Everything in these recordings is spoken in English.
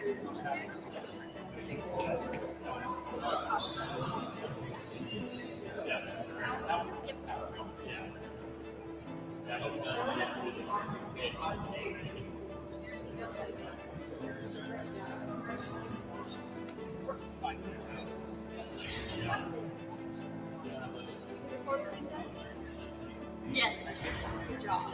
Yes. Good job.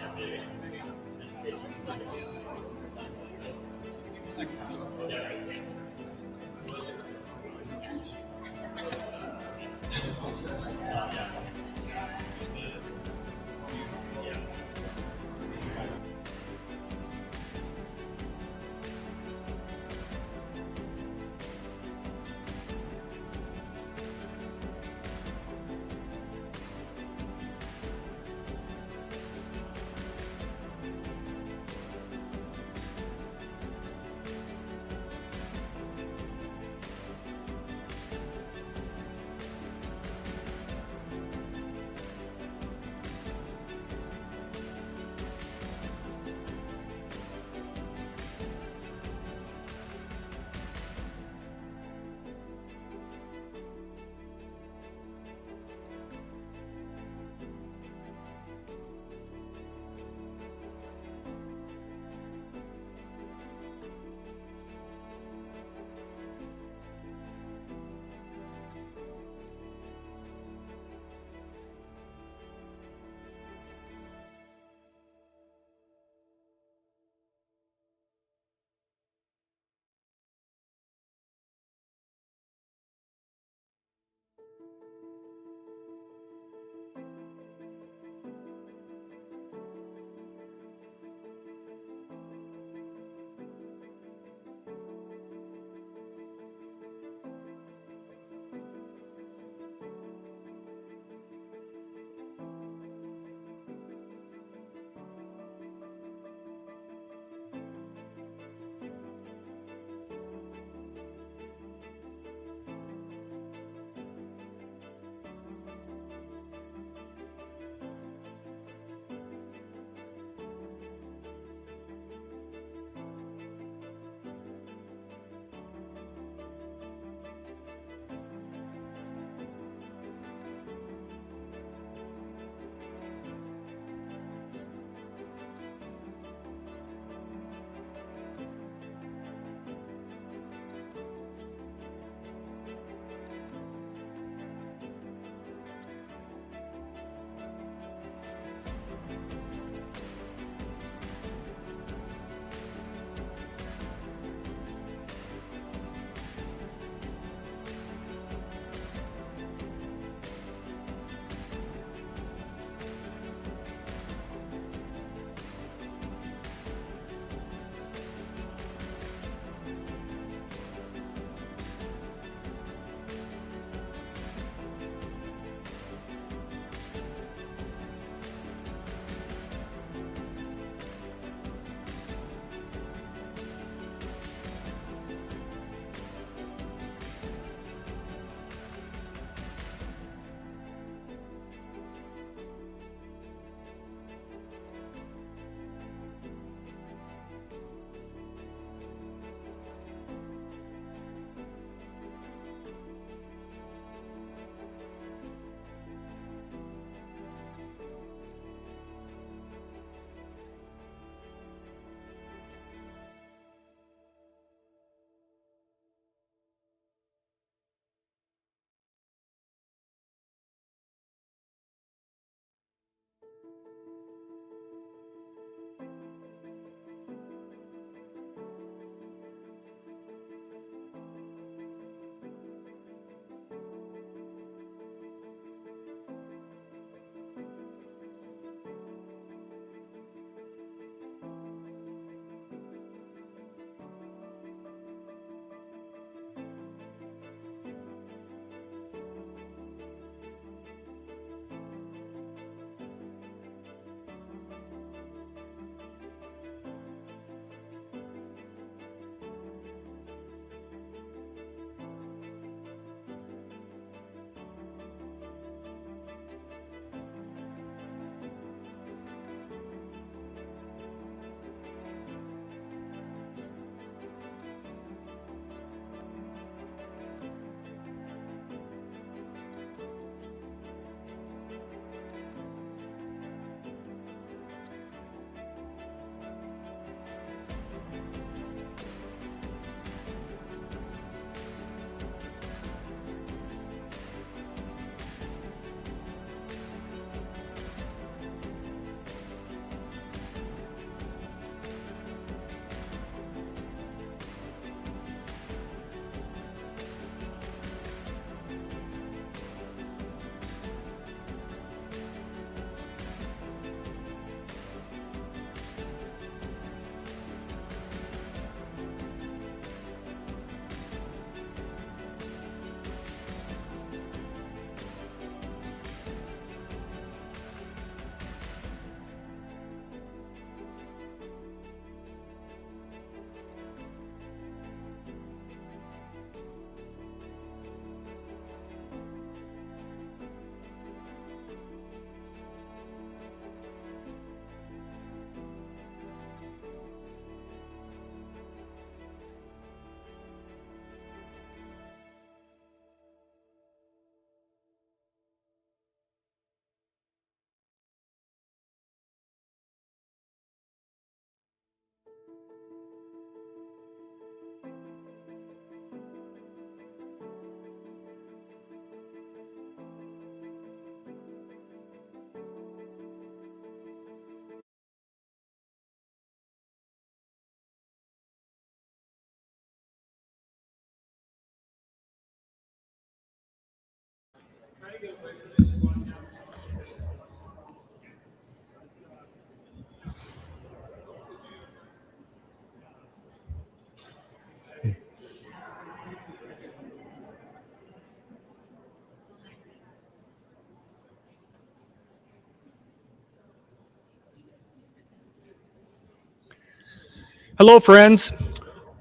Hello, friends.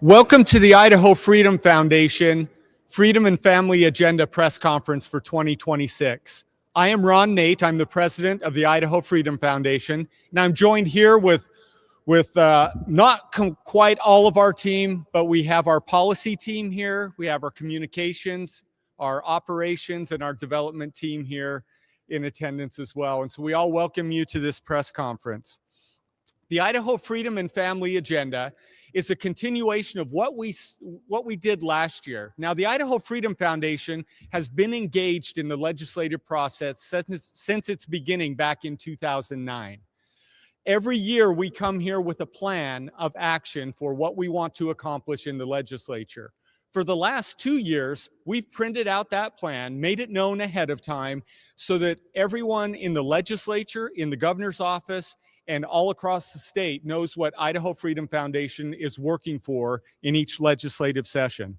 Welcome to the Idaho Freedom Foundation Freedom and Family Agenda Press Conference for 2026. I am Ron Nate. I'm the president of the Idaho Freedom Foundation, and I'm joined here with not quite all of our team, but we have our policy team here. We have our communications, our operations, and our development team here in attendance as well. And so we all welcome you to this press conference. The Idaho Freedom and Family Agenda is a continuation of what we did last year. Now, the Idaho Freedom Foundation has been engaged in the legislative process since its beginning back in 2009. Every year, we come here with a plan of action for what we want to accomplish in the legislature. For the last 2 years, we've printed out that plan, made it known ahead of time, so that everyone in the legislature, in the governor's office, and all across the state knows what Idaho Freedom Foundation is working for in each legislative session.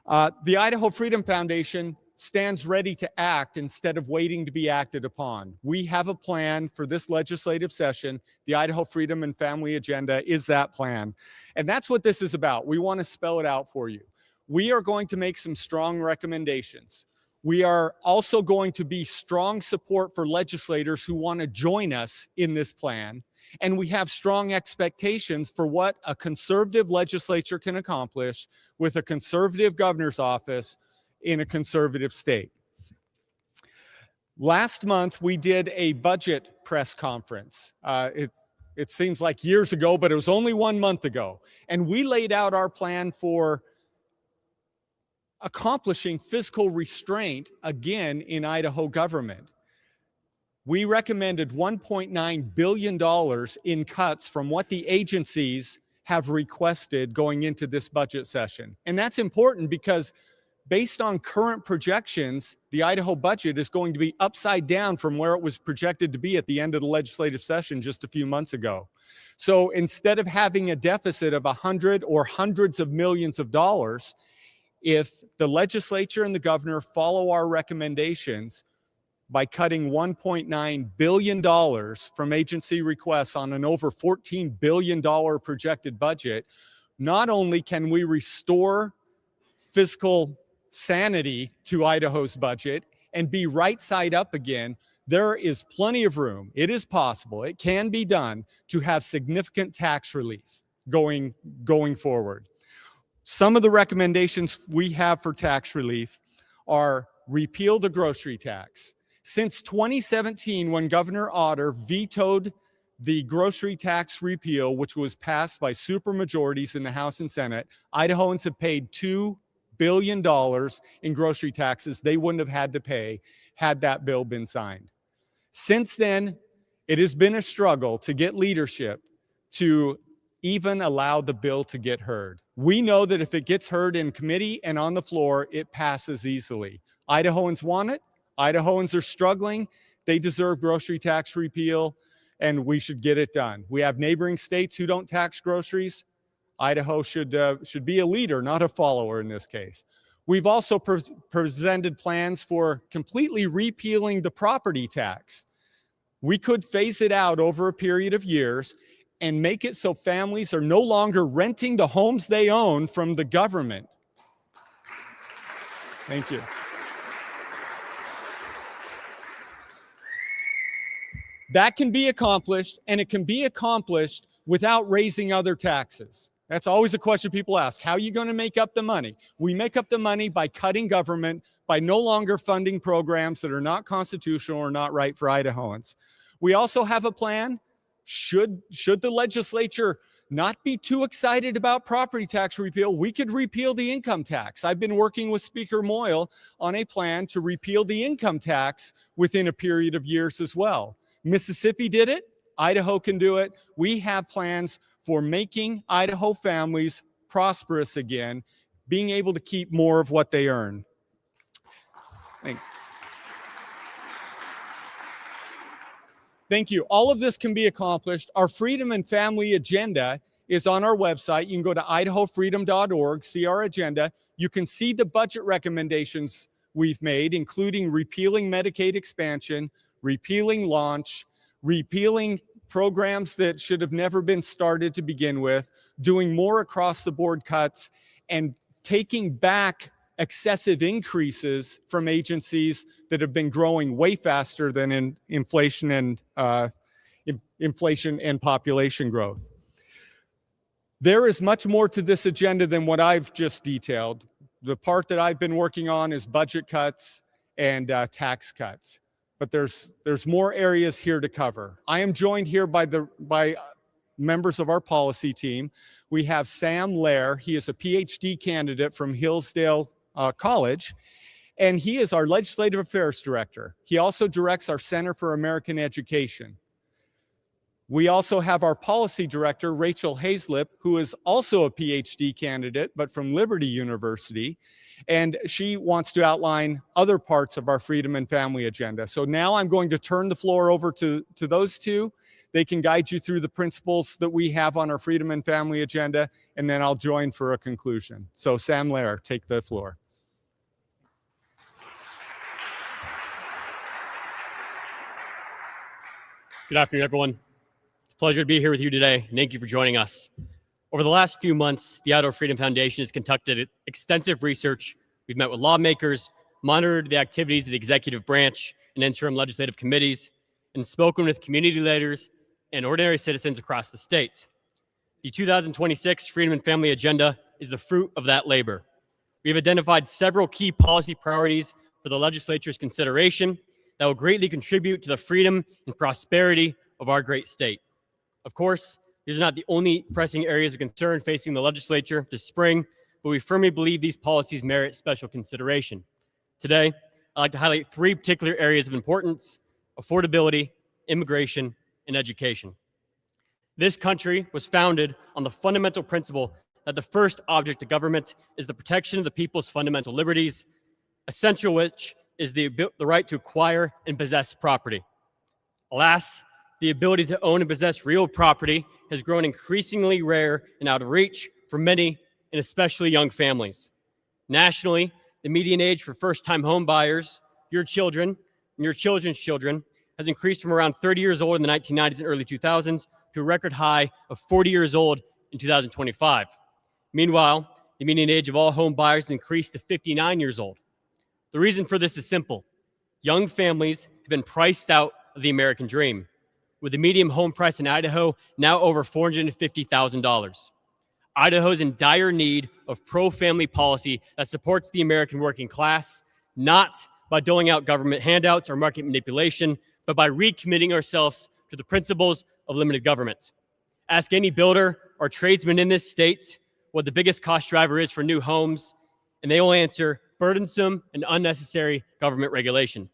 The Idaho Freedom Foundation stands ready to act instead of waiting to be acted upon. We have a plan for this legislative session. The Idaho Freedom and Family Agenda is that plan. And that's what this is about. We want to spell it out for you. We are going to make some strong recommendations. We are also going to be strong support for legislators who want to join us in this plan. And we have strong expectations for what a conservative legislature can accomplish with a conservative governor's office in a conservative state. Last month, we did a budget press conference. It seems like years ago, but it was only 1 month ago. And we laid out our plan for accomplishing fiscal restraint again in Idaho government. We recommended $1.9 billion in cuts from what the agencies have requested going into this budget session. And that's important because based on current projections, the Idaho budget is going to be upside down from where it was projected to be at the end of the legislative session just a few months ago. So instead of having a deficit of 100 or hundreds of millions of dollars, if the legislature and the governor follow our recommendations by cutting $1.9 billion from agency requests on an over $14 billion projected budget, not only can we restore fiscal sanity to Idaho's budget and be right side up again, there is plenty of room. It is possible, it can be done, to have significant tax relief going forward. Some of the recommendations we have for tax relief are repeal the grocery tax. Since 2017, when Governor Otter vetoed the grocery tax repeal, which was passed by supermajorities in the House and Senate, Idahoans have paid $2 billion in grocery taxes they wouldn't have had to pay had that bill been signed. Since then, it has been a struggle to get leadership to even allow the bill to get heard. We know that if it gets heard in committee and on the floor, it passes easily. Idahoans want it. Idahoans are struggling. They deserve grocery tax repeal, and we should get it done. We have neighboring states who don't tax groceries. Idaho should be a leader, not a follower in this case. We've also presented plans for completely repealing the property tax. We could phase it out over a period of years and make it so families are no longer renting the homes they own from the government. Thank you. That can be accomplished, and it can be accomplished without raising other taxes. That's always a question people ask. How are you going to make up the money? We make up the money by cutting government, by no longer funding programs that are not constitutional or not right for Idahoans. We also have a plan. Should the legislature not be too excited about property tax repeal. We could repeal the income tax. I've been working with Speaker Moyle on a plan to repeal the income tax within a period of years as well. Mississippi did it. Idaho can do it. We have plans for making Idaho families prosperous again, being able to keep more of what they earn. Thanks. Thank you. All of this can be accomplished. Our Freedom and Family Agenda is on our website. You can go to idahofreedom.org, see our agenda. You can see the budget recommendations we've made, including repealing Medicaid expansion, repealing launch, repealing programs that should have never been started to begin with, doing more across-the-board cuts, and taking back excessive increases from agencies that have been growing way faster than in inflation and population growth. There is much more to this agenda than what I've just detailed. The part that I've been working on is budget cuts and tax cuts, but there's more areas here to cover. I am joined here by members of our policy team. We have Sam Lair. He is a PhD candidate from Hillsdale College, and he is our Legislative Affairs Director. He also directs our Center for American Education. We also have our Policy Director, Rachel Hazlip, who is also a PhD candidate, but from Liberty University, and she wants to outline other parts of our Freedom and Family Agenda. So now I'm going to turn the floor over to those two. They can guide you through the principles that we have on our Freedom and Family Agenda, and then I'll join for a conclusion. So Sam Lair, take the floor. Good afternoon, everyone. It's a pleasure to be here with you today. Thank you for joining us. Over the last few months, the Idaho Freedom Foundation has conducted extensive research. We've met with lawmakers, monitored the activities of the executive branch and interim legislative committees, and spoken with community leaders and ordinary citizens across the state. The 2026 Freedom and Family Agenda is the fruit of that labor. We have identified several key policy priorities for the legislature's consideration that will greatly contribute to the freedom and prosperity of our great state. Of course, these are not the only pressing areas of concern facing the legislature this spring, but we firmly believe these policies merit special consideration. Today, I'd like to highlight three particular areas of importance: affordability, immigration, and education. This country was founded on the fundamental principle that the first object of government is the protection of the people's fundamental liberties, essential which is the right to acquire and possess property. Alas, the ability to own and possess real property has grown increasingly rare and out of reach for many, and especially young families. Nationally, the median age for first-time home buyers, your children, and your children's children, has increased from around 30 years old in the 1990s and early 2000s to a record high of 40 years old in 2025. Meanwhile, the median age of all home buyers has increased to 59 years old. The reason for this is simple. Young families have been priced out of the American dream, with the median home price in Idaho now over $450,000. Idaho is in dire need of pro-family policy that supports the American working class, not by doling out government handouts or market manipulation, but by recommitting ourselves to the principles of limited government. Ask any builder or tradesman in this state what the biggest cost driver is for new homes, and they will answer burdensome and unnecessary government regulation.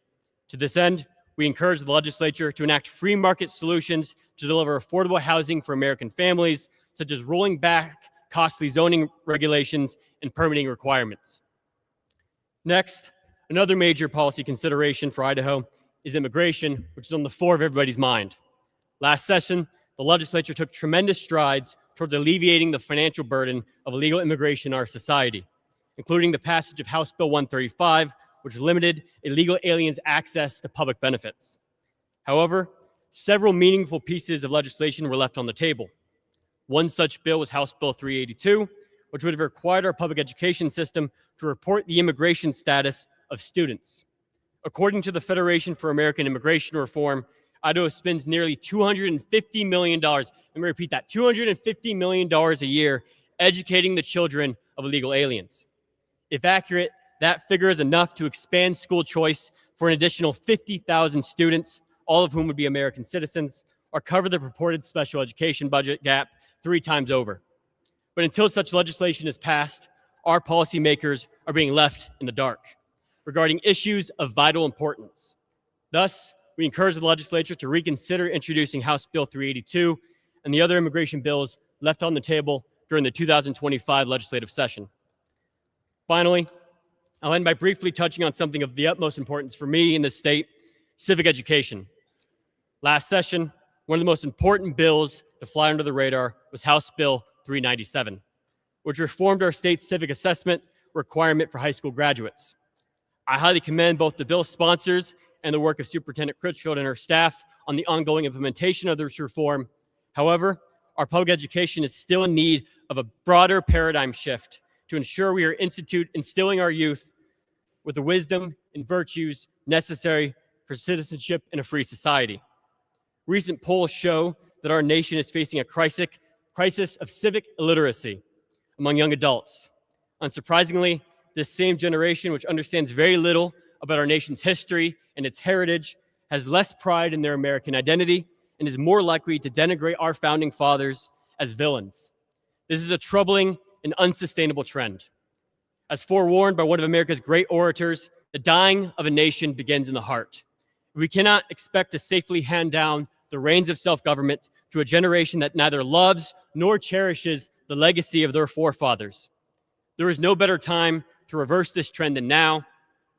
To this end, we encourage the legislature to enact free market solutions to deliver affordable housing for American families, such as rolling back costly zoning regulations and permitting requirements. Next, another major policy consideration for Idaho is immigration, which is on the fore of everybody's mind. Last session, the legislature took tremendous strides towards alleviating the financial burden of illegal immigration in our society, including the passage of House Bill 135, which limited illegal aliens' access to public benefits. However, several meaningful pieces of legislation were left on the table. One such bill was House Bill 382, which would have required our public education system to report the immigration status of students. According to the Federation for American Immigration Reform, Idaho spends nearly $250 million, let me repeat that, $250 million a year educating the children of illegal aliens. If accurate, that figure is enough to expand school choice for an additional 50,000 students, all of whom would be American citizens, or cover the purported special education budget gap 3 times over. But until such legislation is passed, our policymakers are being left in the dark regarding issues of vital importance. Thus, we encourage the legislature to reconsider introducing House Bill 382 and the other immigration bills left on the table during the 2025 legislative session. Finally, I'll end by briefly touching on something of the utmost importance for me in this state: civic education. Last session, one of the most important bills to fly under the radar was House Bill 397, which reformed our state's civic assessment requirement for high school graduates. I highly commend both the bill's sponsors and the work of Superintendent Critchfield and her staff on the ongoing implementation of this reform. However, our public education is still in need of a broader paradigm shift to ensure we are instilling our youth with the wisdom and virtues necessary for citizenship in a free society. Recent polls show that our nation is facing a crisis of civic illiteracy among young adults. Unsurprisingly, this same generation, which understands very little about our nation's history and its heritage, has less pride in their American identity and is more likely to denigrate our founding fathers as villains. This is a troubling and unsustainable trend. As forewarned by one of America's great orators, the dying of a nation begins in the heart. We cannot expect to safely hand down the reins of self-government to a generation that neither loves nor cherishes the legacy of their forefathers. There is no better time to reverse this trend than now,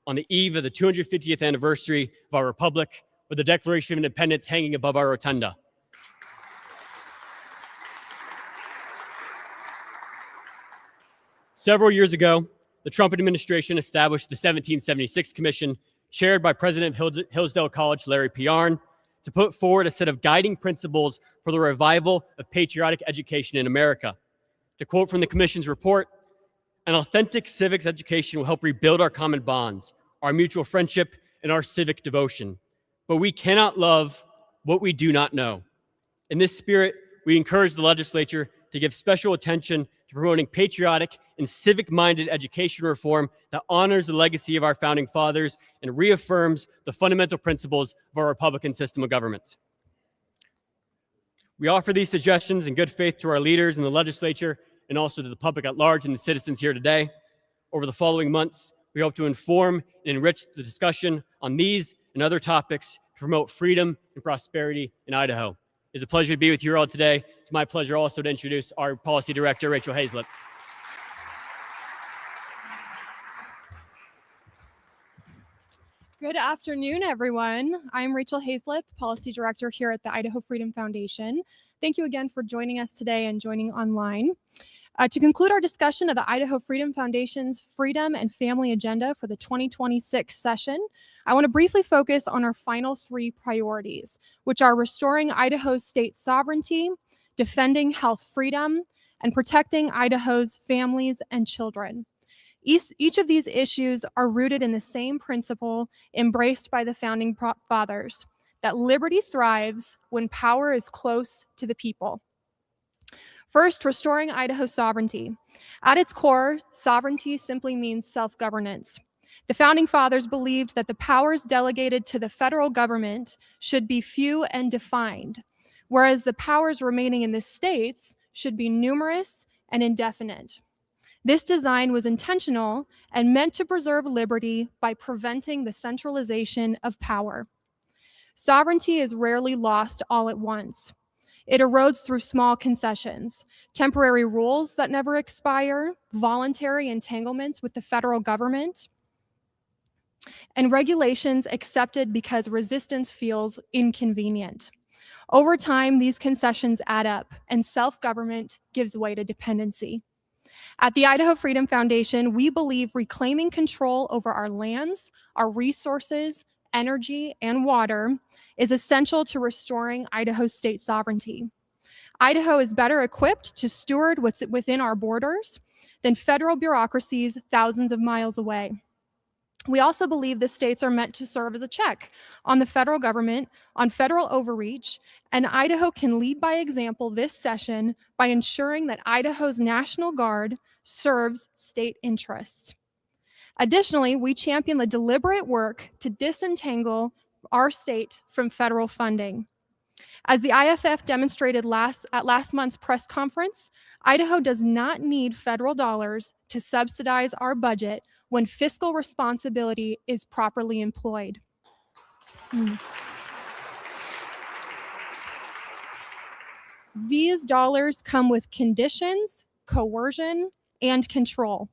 on the eve of the 250th anniversary of our republic, with the Declaration of Independence hanging above our rotunda. Several years ago, the Trump administration established the 1776 Commission, chaired by President of Hillsdale College, Larry P. Arnn, to put forward a set of guiding principles for the revival of patriotic education in America. To quote from the Commission's report, "An authentic civics education will help rebuild our common bonds, our mutual friendship, and our civic devotion. But we cannot love what we do not know." In this spirit, we encourage the legislature to give special attention to promoting patriotic and civic-minded education reform that honors the legacy of our founding fathers and reaffirms the fundamental principles of our Republican system of government. We offer these suggestions in good faith to our leaders in the legislature and also to the public at large and the citizens here today. Over the following months, we hope to inform and enrich the discussion on these and other topics to promote freedom and prosperity in Idaho. It's a pleasure to be with you all today. It's my pleasure also to introduce our Policy Director, Rachel Hazlett. Good afternoon, everyone. I'm Rachel Hazlett, Policy Director here at the Idaho Freedom Foundation. Thank you again for joining us today and joining online. To conclude our discussion of the Idaho Freedom Foundation's Freedom and Family Agenda for the 2026 session, I want to briefly focus on our final 3 priorities, which are restoring Idaho's state sovereignty, defending health freedom, and protecting Idaho's families and children. Each of these issues are rooted in the same principle embraced by the founding fathers, that liberty thrives when power is close to the people. First, restoring Idaho's sovereignty. At its core, sovereignty simply means self-governance. The founding fathers believed that the powers delegated to the federal government should be few and defined, whereas the powers remaining in the states should be numerous and indefinite. This design was intentional and meant to preserve liberty by preventing the centralization of power. Sovereignty is rarely lost all at once. It erodes through small concessions, temporary rules that never expire, voluntary entanglements with the federal government, and regulations accepted because resistance feels inconvenient. Over time, these concessions add up, and self-government gives way to dependency. At the Idaho Freedom Foundation, we believe reclaiming control over our lands, our resources, energy, and water is essential to restoring Idaho's state sovereignty. Idaho is better equipped to steward what's within our borders than federal bureaucracies thousands of miles away. We also believe the states are meant to serve as a check on the federal government, on federal overreach, and Idaho can lead by example this session by ensuring that Idaho's National Guard serves state interests. Additionally, we champion the deliberate work to disentangle our state from federal funding. As the IFF demonstrated at last month's press conference, Idaho does not need federal dollars to subsidize our budget when fiscal responsibility is properly employed. These dollars come with conditions, coercion, and control.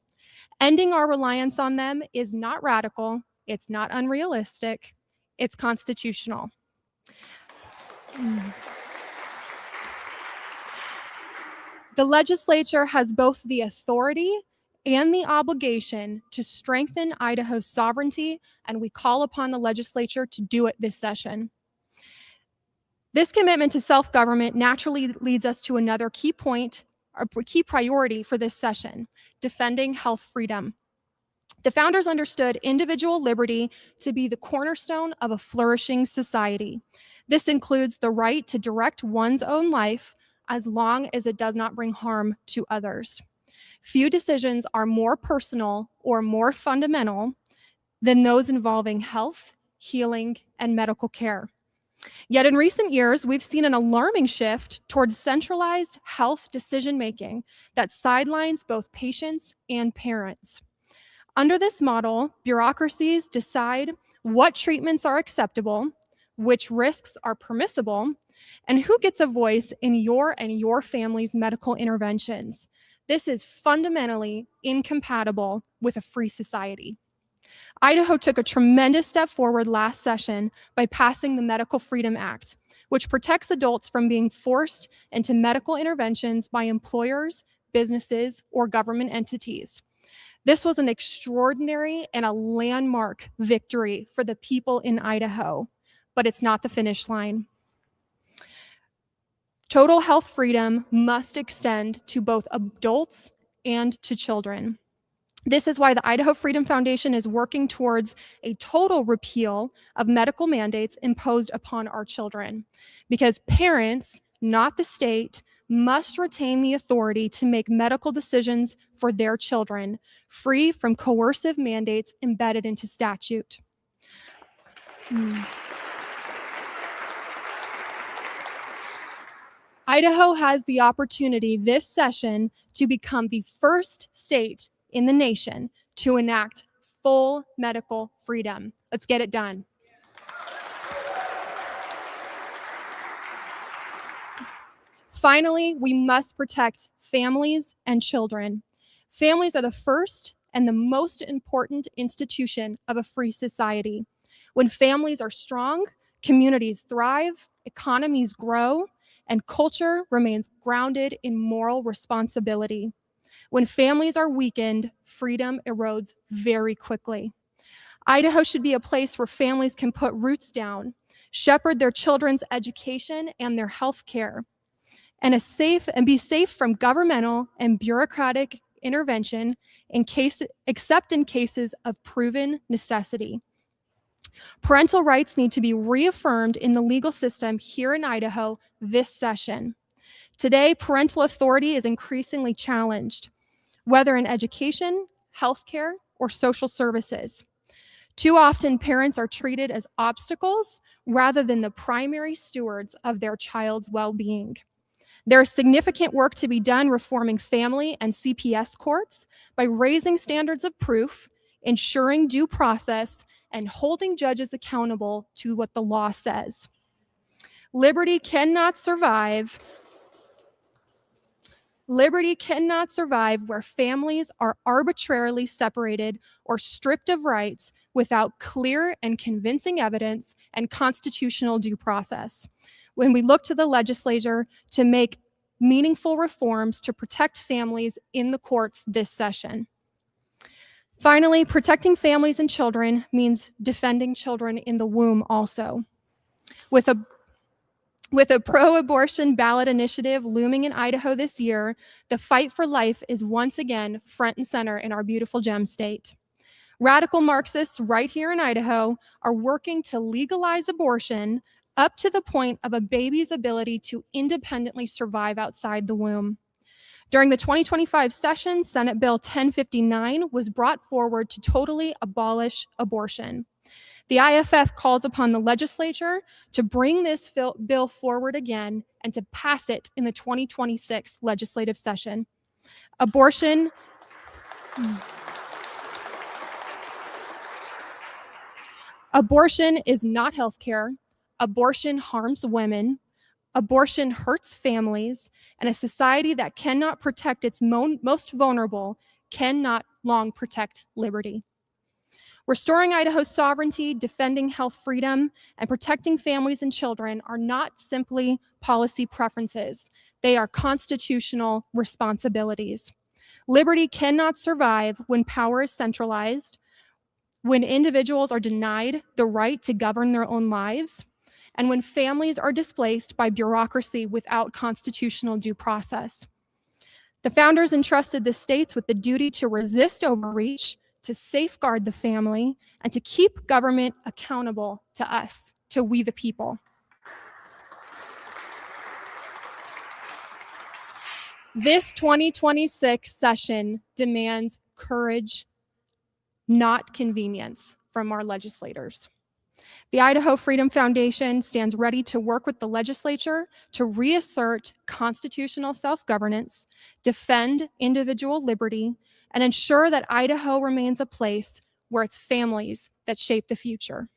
Ending our reliance on them is not radical, it's not unrealistic, it's constitutional. The legislature has both the authority and the obligation to strengthen Idaho's sovereignty, and we call upon the legislature to do it this session. This commitment to self-government naturally leads us to another key point, or key priority for this session: defending health freedom. The founders understood individual liberty to be the cornerstone of a flourishing society. This includes the right to direct one's own life as long as it does not bring harm to others. Few decisions are more personal or more fundamental than those involving health, healing, and medical care. Yet in recent years, we've seen an alarming shift towards centralized health decision-making that sidelines both patients and parents. Under this model, bureaucracies decide what treatments are acceptable, which risks are permissible, and who gets a voice in your and your family's medical interventions. This is fundamentally incompatible with a free society. Idaho took a tremendous step forward last session by passing the Medical Freedom Act, which protects adults from being forced into medical interventions by employers, businesses, or government entities. This was an extraordinary and a landmark victory for the people in Idaho, but it's not the finish line. Total health freedom must extend to both adults and to children. This is why the Idaho Freedom Foundation is working towards a total repeal of medical mandates imposed upon our children, because parents, not the state, must retain the authority to make medical decisions for their children, free from coercive mandates embedded into statute. Idaho has the opportunity this session to become the first state in the nation to enact full medical freedom. Let's get it done. Finally, we must protect families and children. Families are the first and the most important institution of a free society. When families are strong, communities thrive, economies grow, and culture remains grounded in moral responsibility. When families are weakened, freedom erodes very quickly. Idaho should be a place where families can put roots down, shepherd their children's education and their health care, and be safe from governmental and bureaucratic intervention except in cases of proven necessity. Parental rights need to be reaffirmed in the legal system here in Idaho this session. Today, parental authority is increasingly challenged, whether in education, healthcare, or social services. Too often, parents are treated as obstacles rather than the primary stewards of their child's well-being. There is significant work to be done reforming family and CPS courts by raising standards of proof, ensuring due process, and holding judges accountable to what the law says. Liberty cannot survive where families are arbitrarily separated or stripped of rights without clear and convincing evidence and constitutional due process. When we look to the legislature to make meaningful reforms to protect families in the courts this session. Finally, protecting families and children means defending children in the womb also. With a pro-abortion ballot initiative looming in Idaho this year, the fight for life is once again front and center in our beautiful gem state. Radical Marxists right here in Idaho are working to legalize abortion up to the point of a baby's ability to independently survive outside the womb. During the 2025 session, Senate Bill 1059 was brought forward to totally abolish abortion. The IFF calls upon the legislature to bring this bill forward again and to pass it in the 2026 legislative session. Abortion is not healthcare. Abortion harms women. Abortion hurts families, and a society that cannot protect its most vulnerable cannot long protect liberty. Restoring Idaho's sovereignty, defending health freedom, and protecting families and children are not simply policy preferences. They are constitutional responsibilities. Liberty cannot survive when power is centralized, when individuals are denied the right to govern their own lives, and when families are displaced by bureaucracy without constitutional due process. The founders entrusted the states with the duty to resist overreach, to safeguard the family, and to keep government accountable to us, to we the people. This 2026 session demands courage, not convenience, from our legislators. The Idaho Freedom Foundation stands ready to work with the legislature to reassert constitutional self-governance, defend individual liberty, and ensure that Idaho remains a place where it's families that shape the future.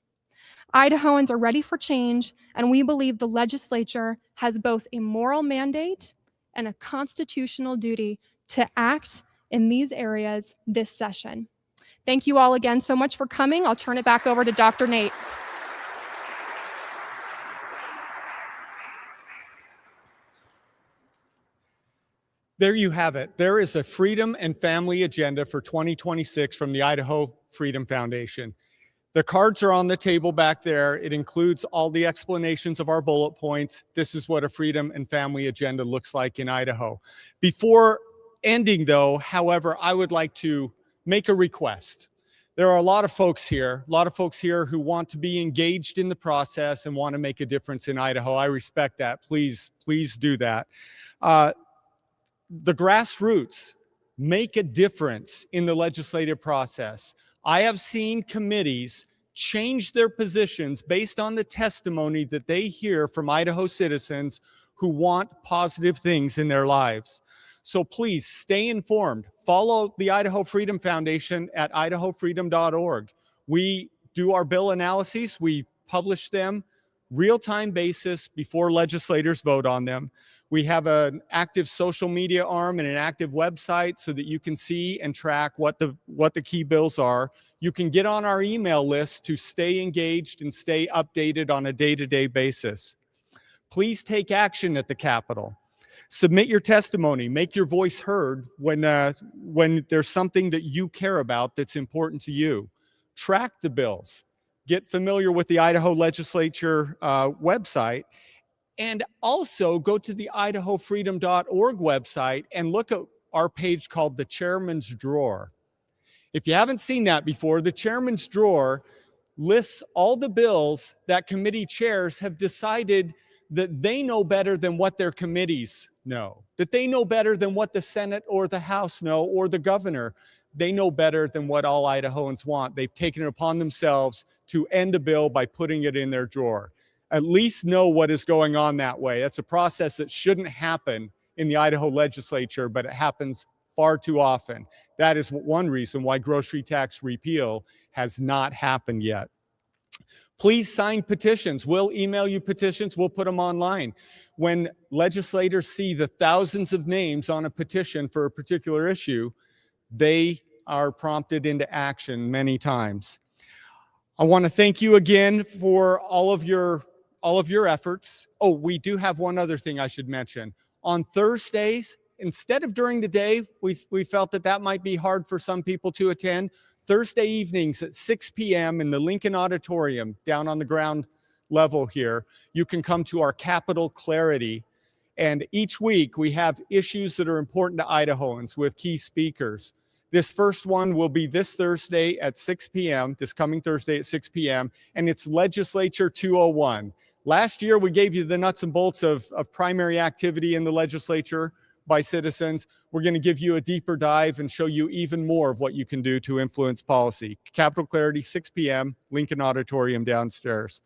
Idahoans are ready for change, and we believe the legislature has both a moral mandate and a constitutional duty to act in these areas this session. Thank you all again so much for coming. I'll turn it back over to Dr. Nate. There you have it. There is a freedom and family agenda for 2026 from the Idaho Freedom Foundation. The cards are on the table back there. It includes all the explanations of our bullet points. This is what a freedom and family agenda looks like in Idaho. Before ending though, however, I would like to make a request. There are a lot of folks here who want to be engaged in the process and want to make a difference in Idaho. I respect that. Please do that. The grassroots make a difference in the legislative process. I have seen committees change their positions based on the testimony that they hear from Idaho citizens who want positive things in their lives. So please stay informed. Follow the Idaho Freedom Foundation at idahofreedom.org. We do our bill analyses. We publish them real-time basis before legislators vote on them. We have an active social media arm and an active website so that you can see and track what the key bills are. You can get on our email list to stay engaged and stay updated on a day-to-day basis. Please take action at the Capitol. Submit your testimony, make your voice heard when there's something that you care about that's important to you. Track the bills. Get familiar with the Idaho Legislature website. And also go to the idahofreedom.org website and look at our page called the Chairman's Drawer. If you haven't seen that before, the Chairman's Drawer lists all the bills that committee chairs have decided that they know better than what their committees know, that they know better than what the Senate or the House know or the governor. They know better than what all Idahoans want. They've taken it upon themselves to end a bill by putting it in their drawer. At least know what is going on that way. That's a process that shouldn't happen in the Idaho legislature, but it happens far too often. That is one reason why grocery tax repeal has not happened yet. Please sign petitions. We'll email you petitions. We'll put them online. When legislators see the thousands of names on a petition for a particular issue, they are prompted into action many times. I want to thank you again for all of your efforts. Oh, we do have one other thing I should mention. On Thursdays, instead of during the day, we felt that might be hard for some people to attend. Thursday evenings at 6 p.m. in the Lincoln Auditorium down on the ground level here, you can come to our Capitol Clarity. And each week we have issues that are important to Idahoans with key speakers. This first one will be this Thursday at 6 p.m., this coming Thursday at 6 p.m., and it's Legislature 201. Last year, we gave you the nuts and bolts of primary activity in the legislature. by citizens, we're going to give you a deeper dive and show you even more of what you can do to influence policy. Capitol Clarity, 6 p.m., Lincoln Auditorium downstairs.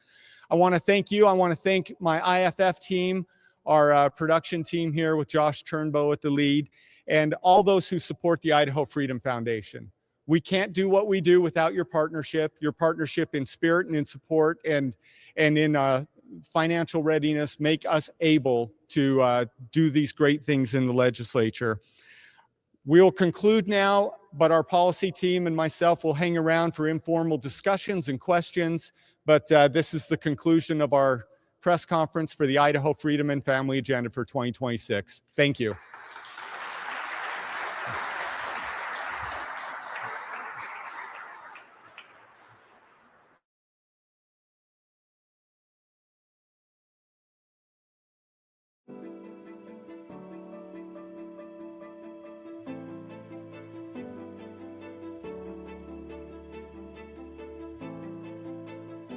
I want to thank you. I want to thank my IFF team, our production team here with Josh Turnbow at the lead, and all those who support the Idaho Freedom Foundation. We can't do what we do without your partnership in spirit and in support and in financial readiness make us able to do these great things in the legislature. We'll conclude now, but our policy team and myself will hang around for informal discussions and questions. But this is the conclusion of our press conference for the Idaho Freedom and Family Agenda for 2026. Thank you.